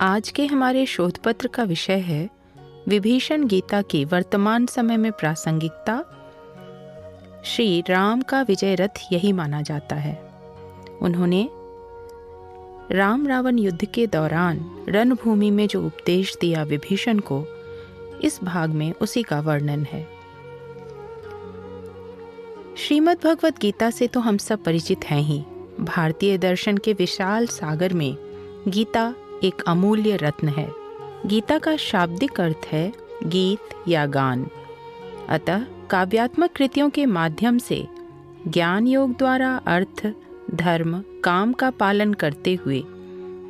आज के हमारे शोध पत्र का विषय है विभीषण गीता की वर्तमान समय में प्रासंगिकता। श्री राम का विजय रथ यही माना जाता है। उन्होंने राम रावण युद्ध के दौरान रणभूमि में जो उपदेश दिया विभीषण को, इस भाग में उसी का वर्णन है। श्रीमद् भगवत गीता से तो हम सब परिचित हैं ही। भारतीय दर्शन के विशाल सागर में गीता एक अमूल्य रत्न है। गीता का शाब्दिक अर्थ है गीत या गान। अतः काव्यात्मक कृतियों के माध्यम से ज्ञान योग द्वारा अर्थ, धर्म, काम का पालन करते हुए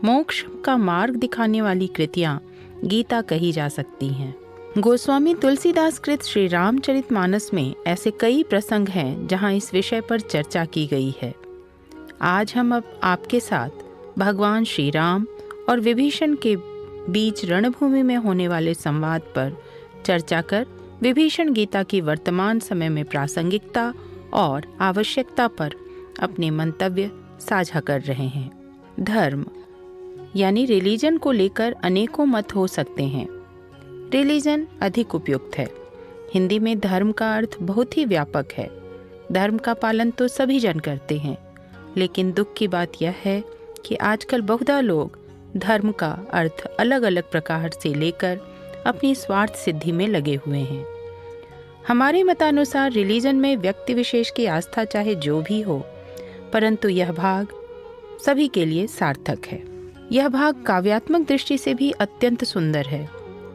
मोक्ष का मार्ग दिखाने वाली कृतियां गीता कही जा सकती हैं। गोस्वामी तुलसीदास कृत श्री रामचरितमानस में ऐसे कई प्रसंग हैं जहां इस विषय पर चर्चा की गई है। आज हम अब आपके साथ भगवान श्री राम और विभीषण के बीच रणभूमि में होने वाले संवाद पर चर्चा कर विभीषण गीता की वर्तमान समय में प्रासंगिकता और आवश्यकता पर अपने मंतव्य साझा कर रहे हैं। धर्म यानी रिलीजन को लेकर अनेकों मत हो सकते हैं। रिलीजन अधिक उपयुक्त है। हिंदी में धर्म का अर्थ बहुत ही व्यापक है। धर्म का पालन तो सभी जन करते हैं, लेकिन दुख की बात यह है कि आजकल बहुधा लोग धर्म का अर्थ अलग अलग प्रकार से लेकर अपनी स्वार्थ सिद्धि में लगे हुए हैं। हमारे मतानुसार रिलीजन में व्यक्ति विशेष की आस्था चाहे जो भी हो, परंतु यह भाग सभी के लिए सार्थक है। यह भाग काव्यात्मक दृष्टि से भी अत्यंत सुंदर है।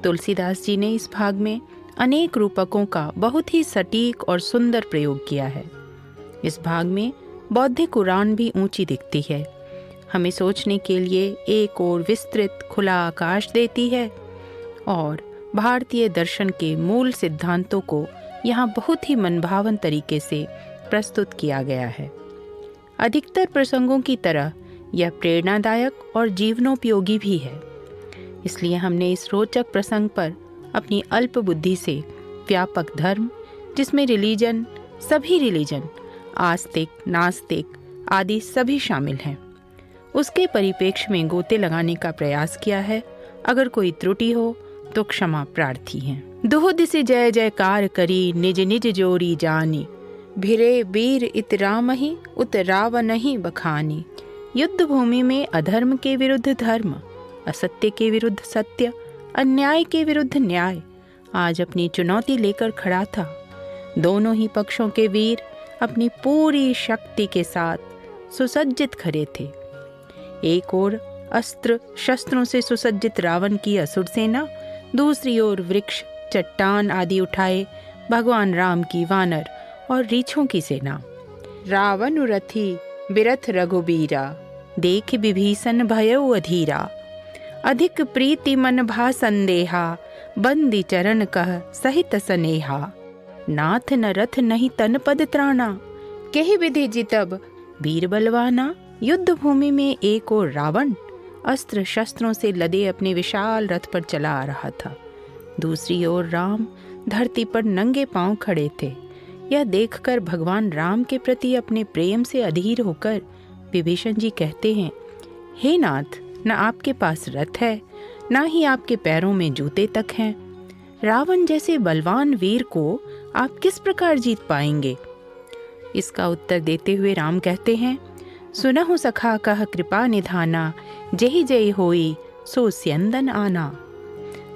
तुलसीदास जी ने इस भाग में अनेक रूपकों का बहुत ही सटीक और सुंदर प्रयोग किया है। इस भाग में बौद्धिक उड़ान भी ऊंची दिखती है। हमें सोचने के लिए एक और विस्तृत खुला आकाश देती है और भारतीय दर्शन के मूल सिद्धांतों को यहाँ बहुत ही मनभावन तरीके से प्रस्तुत किया गया है। अधिकतर प्रसंगों की तरह यह प्रेरणादायक और जीवनोपयोगी भी है। इसलिए हमने इस रोचक प्रसंग पर अपनी अल्प बुद्धि से व्यापक धर्म, जिसमें रिलीजन, सभी रिलीजन, आस्तिक, नास्तिक आदि सभी शामिल हैं, उसके परिप्रेक्ष्य में गोते लगाने का प्रयास किया है। अगर कोई त्रुटि हो तो क्षमा प्रार्थी हैं। दुहुद से जय जयकार करी निज निज जोरी जानी, भिरे वीर इत रामहि उत रावणहि बखानी। युद्ध भूमि में अधर्म के विरुद्ध धर्म, असत्य के विरुद्ध सत्य, अन्याय के विरुद्ध न्याय आज अपनी चुनौती लेकर खड़ा था। दोनों ही पक्षों के वीर अपनी पूरी शक्ति के साथ सुसज्जित खड़े थे। एक ओर अस्त्र शस्त्रों से सुसज्जित रावण की असुर सेना, दूसरी ओर वृक्ष, चट्टान आदि उठाए भगवान राम की वानर और रीछों की सेना। रावण रथी बिरथ रघुबीरा, देख विभीषण भयउ अधीरा। अधिक प्रीति मन भा संदेहा, बंदी चरण कह सहित सनेहा। नाथ न रथ नहीं तन पद त्राणा, केहि विधि जितब वीर बलवाना। युद्ध भूमि में एक और रावण अस्त्र शस्त्रों से लदे अपने विशाल रथ पर चला आ रहा था। दूसरी ओर राम धरती पर नंगे पांव खड़े थे। यह देखकर भगवान राम के प्रति अपने प्रेम से अधीर होकर विभीषण जी कहते हैं, हे नाथ, न आपके पास रथ है, न ही आपके पैरों में जूते तक हैं। रावण जैसे बलवान वीर को आप किस प्रकार जीत पाएंगे? इसका उत्तर देते हुए राम कहते हैं, सुनहु सखा कह कृपा निधाना, जही जय होई सो स्यंदन आना।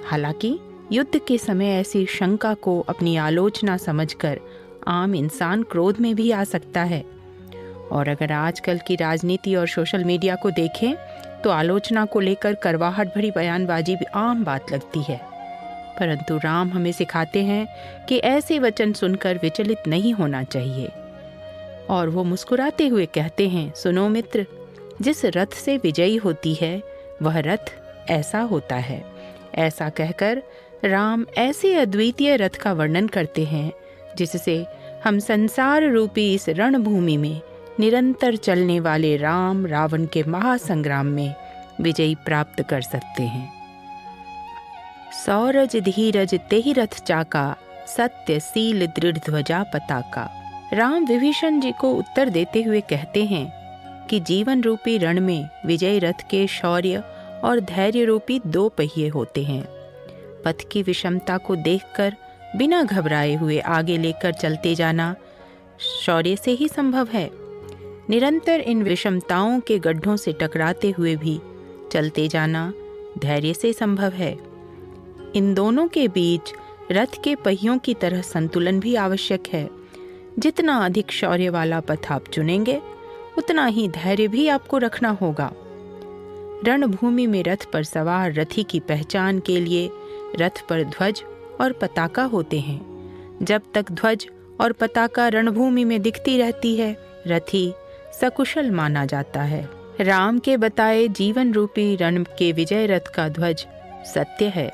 हालांकि युद्ध के समय ऐसी शंका को अपनी आलोचना समझकर आम इंसान क्रोध में भी आ सकता है। और अगर आजकल की राजनीति और सोशल मीडिया को देखें तो आलोचना को लेकर करवाहट भरी बयानबाजी भी आम बात लगती है। परंतु राम हमें सिखाते हैं कि ऐसे वचन सुनकर विचलित नहीं होना चाहिए। और वो मुस्कुराते हुए कहते हैं, सुनो मित्र, जिस रथ से विजयी होती है वह रथ ऐसा होता है। ऐसा कहकर राम ऐसे अद्वितीय रथ का वर्णन करते हैं जिससे हम संसार रूपी इस रणभूमि में निरंतर चलने वाले राम रावण के महासंग्राम में विजयी प्राप्त कर सकते हैं। सौरज धीरज तेहि रथ चाका, सत्य सील दृढ़ ध्वजा पताका। राम विभीषण जी को उत्तर देते हुए कहते हैं कि जीवन रूपी रण में विजय रथ के शौर्य और धैर्य रूपी 2 पहिए होते हैं। पथ की विषमता को देखकर बिना घबराए हुए आगे लेकर चलते जाना शौर्य से ही संभव है। निरंतर इन विषमताओं के गड्ढों से टकराते हुए भी चलते जाना धैर्य से संभव है। इन दोनों के बीच रथ के पहियों की तरह संतुलन भी आवश्यक है। जितना अधिक शौर्य वाला पथ आप चुनेंगे, उतना ही धैर्य भी आपको रखना होगा। रणभूमि में रथ पर सवार रथी की पहचान के लिए रथ पर ध्वज और पताका होते हैं। जब तक ध्वज और पताका रणभूमि में दिखती रहती है, रथी सकुशल माना जाता है। राम के बताए जीवन रूपी रण के विजय रथ का ध्वज सत्य है,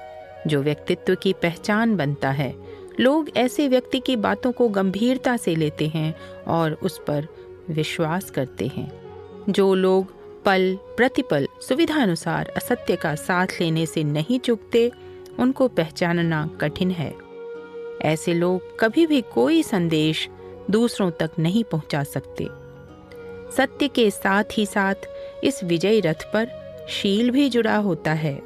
जो व्यक्तित्व की पहचान बनता है। लोग ऐसे व्यक्ति की बातों को गंभीरता से लेते हैं और उस पर विश्वास करते हैं। जो लोग पल प्रतिपल सुविधानुसार असत्य का साथ लेने से नहीं चूकते, उनको पहचानना कठिन है। ऐसे लोग कभी भी कोई संदेश दूसरों तक नहीं पहुंचा सकते। सत्य के साथ ही साथ इस विजयी रथ पर शील भी जुड़ा होता है।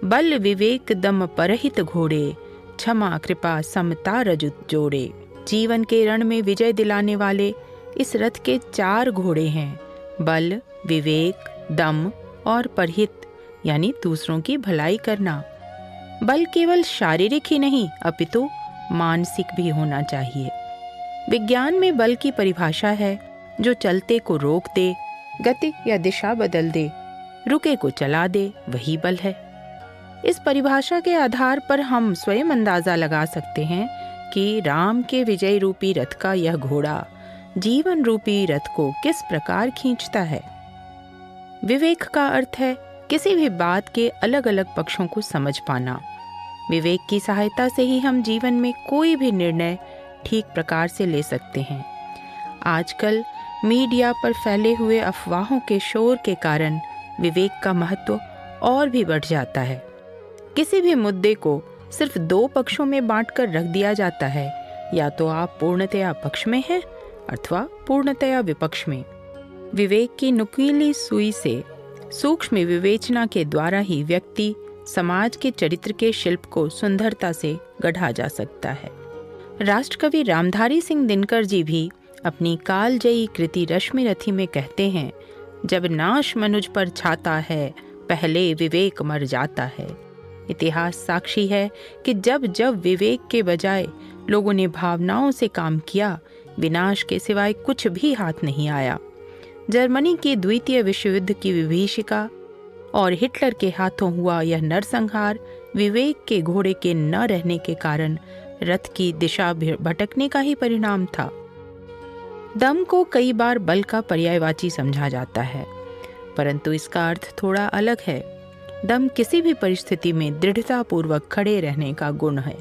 बल विवेक दम परहित घोड़े, क्षमा कृपा समता रजुत जोड़े। जीवन के रण में विजय दिलाने वाले इस रथ के 4 घोड़े हैं। बल, विवेक, दम और परहित, यानी दूसरों की भलाई करना। बल केवल शारीरिक ही नहीं, अपितु मानसिक भी होना चाहिए। विज्ञान में बल की परिभाषा है जो चलते को रोक दे, गति या दिशा बदल दे, रुके को चला दे, वही बल है। इस परिभाषा के आधार पर हम स्वयं अंदाजा लगा सकते हैं कि राम के विजय रूपी रथ का यह घोड़ा जीवन रूपी रथ को किस प्रकार खींचता है। विवेक का अर्थ है किसी भी बात के अलग अलग पक्षों को समझ पाना। विवेक की सहायता से ही हम जीवन में कोई भी निर्णय ठीक प्रकार से ले सकते हैं। आजकल मीडिया पर फैले हुए अफवाहों के शोर के कारण विवेक का महत्व और भी बढ़ जाता है। किसी भी मुद्दे को सिर्फ 2 पक्षों में बांटकर रख दिया जाता है, या तो आप पूर्णतया पक्ष में हैं अथवा पूर्णतया विपक्ष में। विवेक की नुकीली सुई से सूक्ष्म विवेचना के द्वारा ही व्यक्ति समाज के चरित्र के शिल्प को सुंदरता से गढ़ा जा सकता है। राष्ट्रकवि रामधारी सिंह दिनकर जी भी अपनी कालजयी कृति रश्मि रथी में कहते हैं, जब नाश मनुज पर छाता है, पहले विवेक मर जाता है। इतिहास साक्षी है कि जब जब विवेक के बजाय लोगों ने भावनाओं से काम किया, विनाश के सिवाय कुछ भी हाथ नहीं आया। जर्मनी की द्वितीय विश्व युद्ध की विभीषिका और हिटलर के हाथों हुआ यह नरसंहार विवेक के घोड़े के न रहने के कारण रथ की दिशा भटकने का ही परिणाम था। दम को कई बार बल का पर्यायवाची समझा जाता है, परंतु इसका अर्थ थोड़ा अलग है। दम किसी भी परिस्थिति में दृढ़तापूर्वक खड़े रहने का गुण है।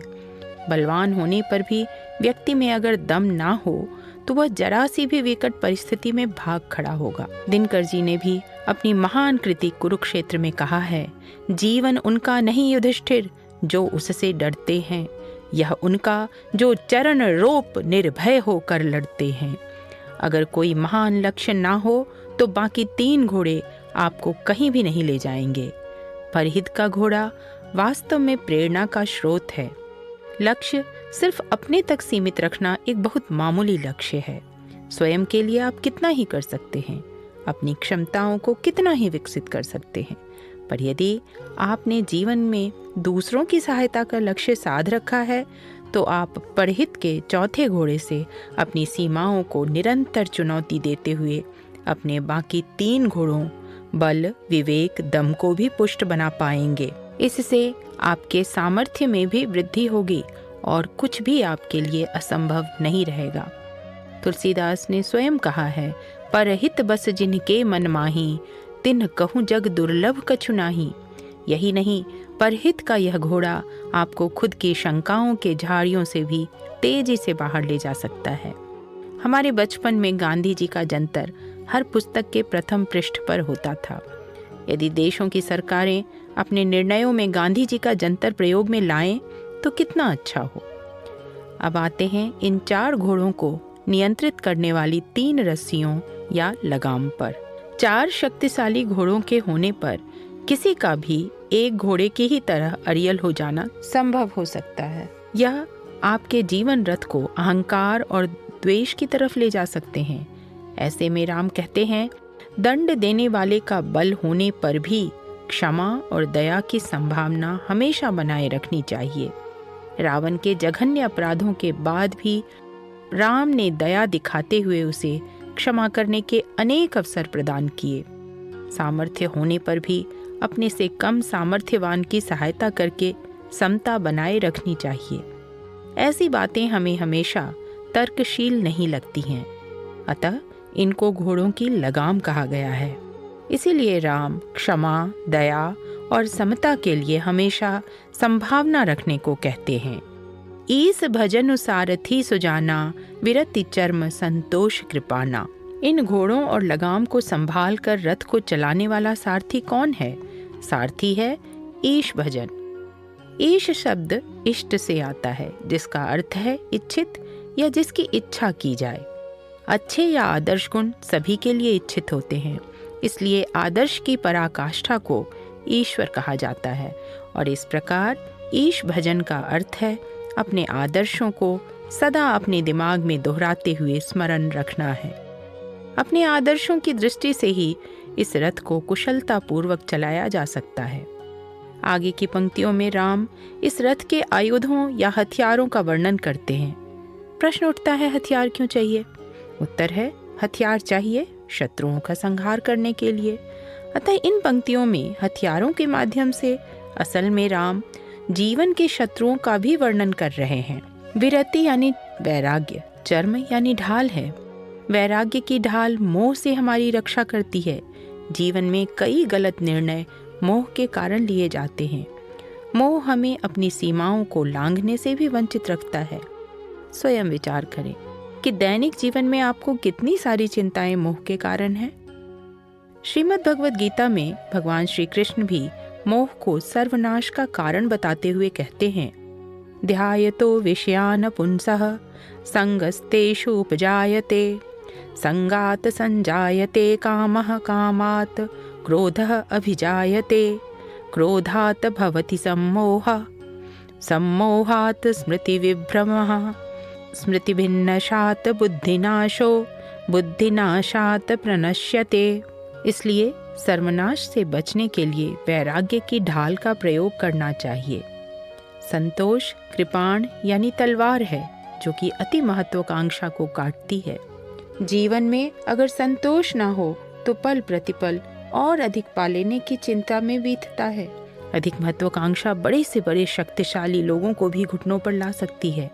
बलवान होने पर भी व्यक्ति में अगर दम ना हो तो वह जरा सी भी विकट परिस्थिति में भाग खड़ा होगा। दिनकर जी ने भी अपनी महान कृति कुरुक्षेत्र में कहा है, जीवन उनका नहीं युधिष्ठिर जो उससे डरते हैं, यह उनका जो चरण रोप निर्भय होकर लड़ते हैं। अगर कोई महान लक्ष्य ना हो तो बाकी 3 घोड़े आपको कहीं भी नहीं ले जाएंगे। परहित का घोड़ा वास्तव में प्रेरणा का स्रोत है। लक्ष्य सिर्फ अपने तक सीमित रखना एक बहुत मामूली लक्ष्य है। स्वयं के लिए आप कितना ही कर सकते हैं, अपनी क्षमताओं को कितना ही विकसित कर सकते हैं, पर यदि आपने जीवन में दूसरों की सहायता का लक्ष्य साध रखा है तो आप परहित के चौथे घोड़े से अपनी सीमाओं को निरंतर चुनौती देते हुए अपने बाकी 3 घोड़ों बल, विवेक, दम को भी पुष्ट बना पाएंगे। इससे आपके सामर्थ्य में भी वृद्धि होगी और कुछ भी आपके लिए असंभव नहीं रहेगा। तुलसीदास ने स्वयं कहा है, परहित बस जिनके मन माही, तिन कहूँ जग दुर्लभ कछु नाही। यही नहीं, परहित का यह घोड़ा आपको खुद की शंकाओं के झाड़ियों से भी तेजी से बाहर ले जा सकता है। हमारे बचपन में गांधी जी का जंतर हर पुस्तक के प्रथम पृष्ठ पर होता था। यदि देशों की सरकारें अपने निर्णयों में गांधी जी का जंतर प्रयोग में लाएं तो कितना अच्छा हो। अब आते हैं इन 4 घोड़ों को नियंत्रित करने वाली 3 रस्सियों या लगाम पर। 4 शक्तिशाली घोड़ों के होने पर किसी का भी एक घोड़े की ही तरह अरियल हो जाना संभव हो सकता है। यह आपके जीवन रथ को अहंकार और द्वेष की तरफ ले जा सकते हैं। ऐसे में राम कहते हैं, दंड देने वाले का बल होने पर भी क्षमा और दया की संभावना हमेशा बनाए रखनी चाहिए। रावण के जघन्य अपराधों के बाद भी राम ने दया दिखाते हुए उसे क्षमा करने के अनेक अवसर प्रदान किए। सामर्थ्य होने पर भी अपने से कम सामर्थ्यवान की सहायता करके समता बनाए रखनी चाहिए। ऐसी बातें हमें हमेशा तर्कशील नहीं लगती हैं, अतः इनको घोड़ों की लगाम कहा गया है। इसीलिए राम क्षमा, दया और समता के लिए हमेशा संभावना रखने को कहते हैं। ईस भजन सारथी सुजाना, विरति चर्म संतोष कृपाना। इन घोड़ों और लगाम को संभाल कर रथ को चलाने वाला सारथी कौन है? सारथी है ईश भजन। ईश शब्द इष्ट से आता है, जिसका अर्थ है इच्छित या जिसकी इच्छा की जाए। अच्छे या आदर्श गुण सभी के लिए इच्छित होते हैं, इसलिए आदर्श की पराकाष्ठा को ईश्वर कहा जाता है। और इस प्रकार ईश भजन का अर्थ है अपने आदर्शों को सदा अपने दिमाग में दोहराते हुए स्मरण रखना है। अपने आदर्शों की दृष्टि से ही इस रथ को कुशलता पूर्वक चलाया जा सकता है। आगे की पंक्तियों में राम इस रथ के आयुधों या हथियारों का वर्णन करते हैं। प्रश्न उठता है, हथियार क्यों चाहिए? उत्तर है, हथियार चाहिए शत्रुओं का संहार करने के लिए। अतः इन पंक्तियों में हथियारों के माध्यम से असल में राम जीवन के शत्रुओं का भी वर्णन कर रहे हैं। विरति यानी वैराग्य, चर्म यानी ढाल है। वैराग्य की ढाल मोह से हमारी रक्षा करती है। जीवन में कई गलत निर्णय मोह के कारण लिए जाते हैं। मोह हमें अपनी सीमाओं को लांघने से भी वंचित रखता है। स्वयं विचार करें कि दैनिक जीवन में आपको कितनी सारी चिंताएं मोह के कारण हैं। श्रीमद् भगवद गीता में भगवान श्री कृष्ण भी मोह को सर्वनाश का कारण बताते हुए कहते हैं, ध्यायतो विषयान पुंसः संगस्तेषु उपजायते संगात संजायते कामः कामात् क्रोधः अभिजायते क्रोधात् भवति सम्मोहः सम्मोहात् स्मृतिविभ्रमः स्मृतिभिन्नशात् बुद्धिनाशो बुद्धिनाशात् प्रणश्यते। इसलिए सर्वनाश से बचने के लिए वैराग्य की ढाल का प्रयोग करना चाहिए। संतोष कृपाण यानी तलवार है, जो कि अति महत्वाकांक्षा को काटती है। जीवन में अगर संतोष ना हो तो पल प्रतिपल और अधिक पा लेने की चिंता में बीतता है। अधिक महत्वाकांक्षा बड़े से बड़े शक्तिशाली लोगों को भी घुटनों पर ला सकती है।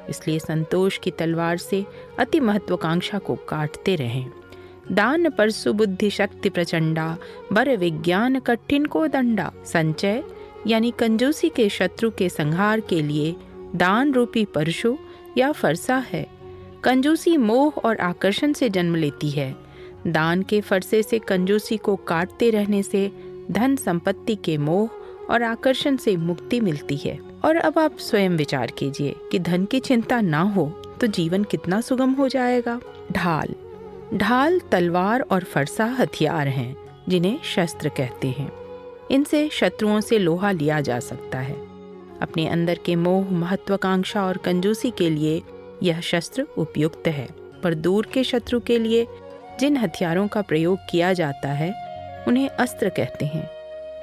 इसलिए संतोष की तलवार से अति महत्वाकांक्षा को काटते रहें। दान परसु बुद्धि शक्ति प्रचंडा, बर विज्ञान कठिन को दंडा। संचय यानी कंजूसी के शत्रु के संहार के लिए दान रूपी परशु या फरसा है। कंजूसी मोह और आकर्षण से जन्म लेती है। दान के फरसे से कंजूसी को काटते रहने से धन संपत्ति के मोह और आकर्षण से मुक्ति मिलती है। और अब आप स्वयं विचार कीजिए कि धन की चिंता ना हो तो जीवन कितना सुगम हो जाएगा। ढाल, ढाल तलवार और फरसा हथियार हैं, जिन्हें शस्त्र कहते हैं। इनसे शत्रुओं से लोहा लिया जा सकता है। अपने अंदर के मोह, महत्वाकांक्षा और कंजूसी के लिए यह शस्त्र उपयुक्त है, पर दूर के शत्रु के लिए जिन हथियारों का प्रयोग किया जाता है उन्हें अस्त्र कहते हैं।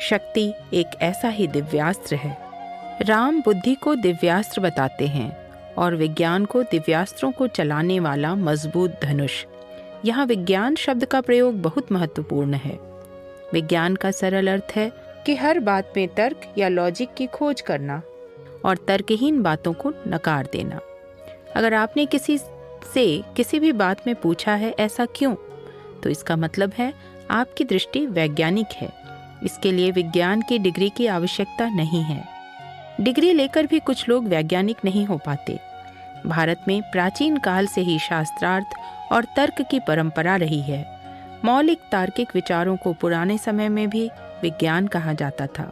शक्ति एक ऐसा ही दिव्यास्त्र है। राम बुद्धि को दिव्यास्त्र बताते हैं और विज्ञान को दिव्यास्त्रों को चलाने वाला मजबूत धनुष। यहाँ विज्ञान शब्द का प्रयोग बहुत महत्वपूर्ण है। विज्ञान का सरल अर्थ है कि हर बात में तर्क या लॉजिक की खोज करना और तर्कहीन बातों को नकार देना। अगर आपने किसी से किसी भी बात में पूछा है ऐसा क्यों, तो इसका मतलब है आपकी दृष्टि वैज्ञानिक है। इसके लिए विज्ञान की डिग्री की आवश्यकता नहीं है। डिग्री लेकर भी कुछ लोग वैज्ञानिक नहीं हो पाते। भारत में प्राचीन काल से ही शास्त्रार्थ और तर्क की परंपरा रही है। मौलिक तार्किक विचारों को पुराने समय में भी विज्ञान कहा जाता था।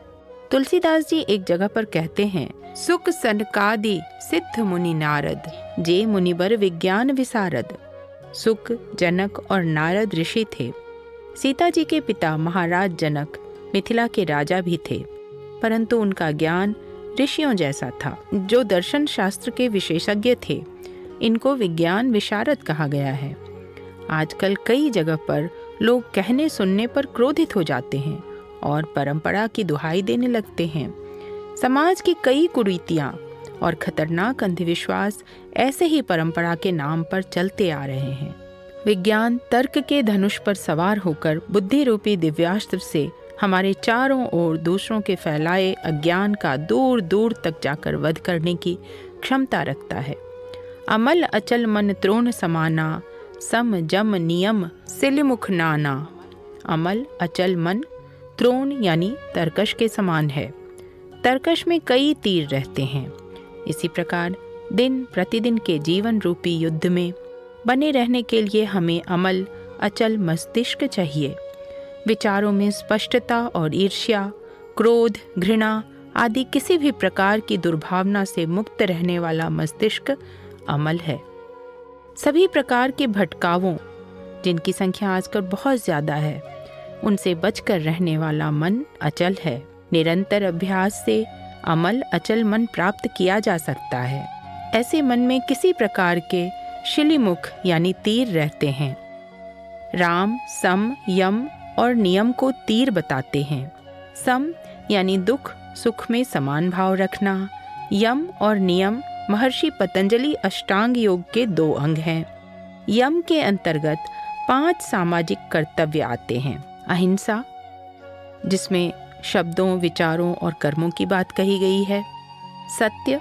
तुलसीदास जी एक जगह पर कहते हैं, सुख सनकादि सिद्ध मुनि नारद, जे मुनिबर विज्ञान विसारद। सुख, जनक और नारद ऋषि थे। सीता जी के पिता महाराज जनक मिथिला के राजा भी थे, परंतु उनका ज्ञान ऋषियों जैसा था, जो दर्शन शास्त्र के विशेषज्ञ थे। इनको विज्ञान विशारद कहा गया है। आजकल कई जगह पर लोग कहने सुनने पर क्रोधित हो जाते हैं और परंपरा की दुहाई देने लगते हैं। समाज की कई कुरीतियां और खतरनाक अंधविश्वास ऐसे ही परंपरा के नाम पर चलते आ रहे हैं। विज्ञान तर्क के धनुष पर सवार होकर बुद्धि रूपी दिव्यास्त्र से हमारे चारों ओर दूसरों के फैलाए अज्ञान का दूर दूर तक जाकर वध करने की क्षमता रखता है। अमल अचल मन त्रोण समाना, सम जम नियम सिलमुख नाना। अमल अचल मन त्रोण यानी तरकश के समान है। तरकश में कई तीर रहते हैं। इसी प्रकार दिन प्रतिदिन के जीवन रूपी युद्ध में बने रहने के लिए हमें अमल अचल मस्तिष्क चाहिए। विचारों में स्पष्टता और ईर्ष्या, क्रोध, घृणा आदि किसी भी प्रकार की दुर्भावना से मुक्त रहने वाला मस्तिष्क अमल है। सभी प्रकार के भटकावों, जिनकी संख्या आजकल बहुत ज्यादा है, उनसे बचकर रहने वाला मन अचल है। निरंतर अभ्यास से अमल अचल मन प्राप्त किया जा सकता है। ऐसे मन में किसी प्रकार के शिलिमुख यानी तीर रहते हैं। राम सम यम और नियम को तीर बताते हैं। सम यानी दुख सुख में समान भाव रखना। यम और नियम महर्षि पतंजलि अष्टांग योग के 2 अंग हैं। यम के अंतर्गत 5 सामाजिक कर्तव्य आते हैं। अहिंसा, जिसमें शब्दों, विचारों और कर्मों की बात कही गई है। सत्य,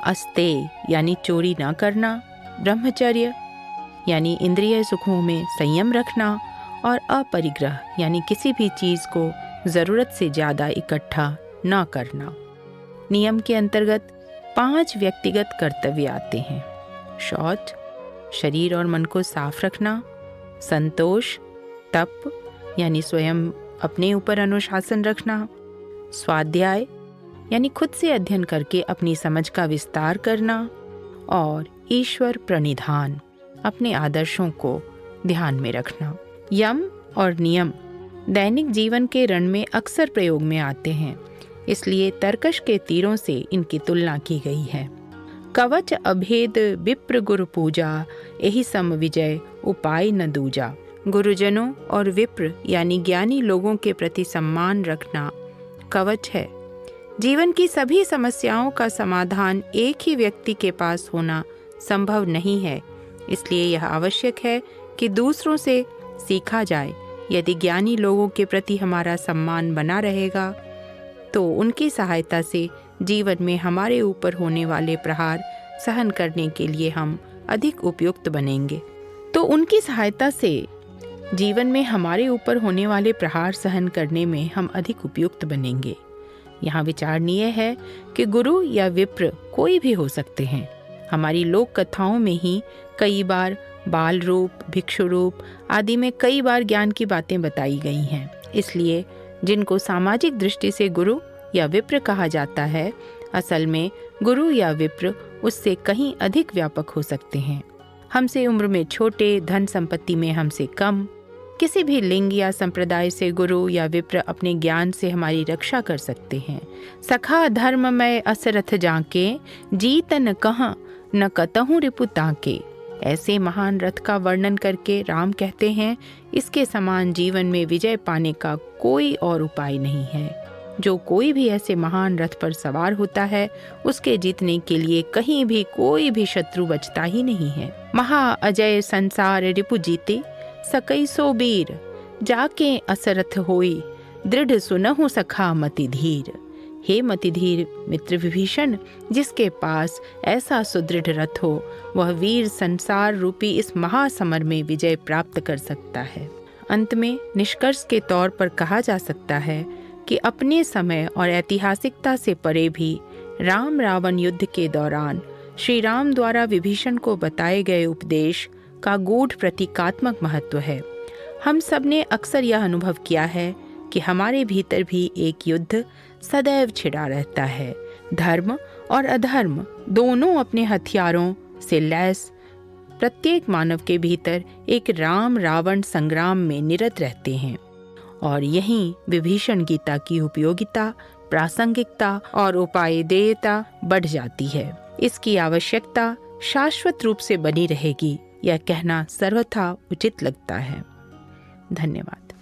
अस्तेय यानी चोरी न करना। ब्रह्मचर्य यानी इंद्रिय सुखों में संयम रखना। और अपरिग्रह यानी किसी भी चीज को जरूरत से ज्यादा इकट्ठा न करना। नियम के अंतर्गत 5 व्यक्तिगत कर्तव्य आते हैं। शौच, शरीर और मन को साफ रखना। संतोष, तप यानी स्वयं अपने ऊपर अनुशासन रखना। स्वाध्याय यानी खुद से अध्ययन करके अपनी समझ का विस्तार करना। और ईश्वर प्रणिधान, अपने आदर्शों को ध्यान में रखना। यम और नियम दैनिक जीवन के रण में अक्सर प्रयोग में आते हैं, इसलिए तरकश के तीरों से इनकी तुलना की गई है। कवच अभेद विप्र गुरु पूजा, यही सम विजय उपाय न दूजा। गुरुजनों और विप्र यानी ज्ञानी लोगों के प्रति सम्मान रखना कवच है। जीवन की सभी समस्याओं का समाधान एक ही व्यक्ति के पास होना संभव नहीं है, इसलिए यह आवश्यक है कि दूसरों से सीखा जाए। यदि ज्ञानी लोगों के प्रति हमारा सम्मान बना रहेगा तो उनकी सहायता से जीवन में हमारे ऊपर होने वाले प्रहार सहन करने के लिए हम अधिक उपयुक्त बनेंगे। तो उनकी सहायता से जीवन में हमारे ऊपर होने वाले प्रहार सहन करने में हम अधिक उपयुक्त बनेंगे। यहाँ विचारणीय है कि गुरु या विप्र कोई भी हो सकते हैं। हमारी लोक कथाओं में ही कई बार बाल रूप, भिक्षु रूप आदि में कई बार ज्ञान की बातें बताई गई हैं। इसलिए जिनको सामाजिक दृष्टि से गुरु या विप्र कहा जाता है, असल में गुरु या विप्र उससे कहीं अधिक व्यापक हो सकते हैं। हमसे उम्र में छोटे, धन संपत्ति में हमसे कम, किसी भी लिंग या संप्रदाय से गुरु या विप्र अपने ज्ञान से हमारी रक्षा कर सकते हैं। सखा धर्ममय असरथ जाके, जीतन कहाँ न कतहूँ रिपु ताके। ऐसे महान रथ का वर्णन करके राम कहते हैं, इसके समान जीवन में विजय पाने का कोई और उपाय नहीं है। जो कोई भी ऐसे महान रथ पर सवार होता है, उसके जीतने के लिए कहीं भी कोई भी शत्रु बचता ही नहीं है। महा अजय संसार रिपु जीते, सकई सो वीर, जाके असरथ होई, दृढ़ सुनहु सखा मति धीर। हे मतिधीर मित्र विभीषण, जिसके पास ऐसा सुदृढ़ रथ हो, वह वीर संसार रूपी इस महासमर में विजय प्राप्त कर सकता है। अंत में निष्कर्ष के तौर पर कहा जा सकता है कि अपने समय और ऐतिहासिकता से परे भी राम रावण युद्ध के दौरान श्री राम द्वारा विभीषण को बताए गए उपदेश का गूढ़ प्रतीकात्मक महत्व है। हम सब ने अक्सर यह अनुभव किया है कि हमारे भीतर भी एक युद्ध सदैव छिड़ा रहता है। धर्म और अधर्म दोनों अपने हथियारों से लैस प्रत्येक मानव के भीतर एक राम रावण संग्राम में निरत रहते हैं और यहीं विभीषण गीता की उपयोगिता, प्रासंगिकता और उपादेयता बढ़ जाती है। इसकी आवश्यकता शाश्वत रूप से बनी रहेगी, यह कहना सर्वथा उचित लगता है। धन्यवाद।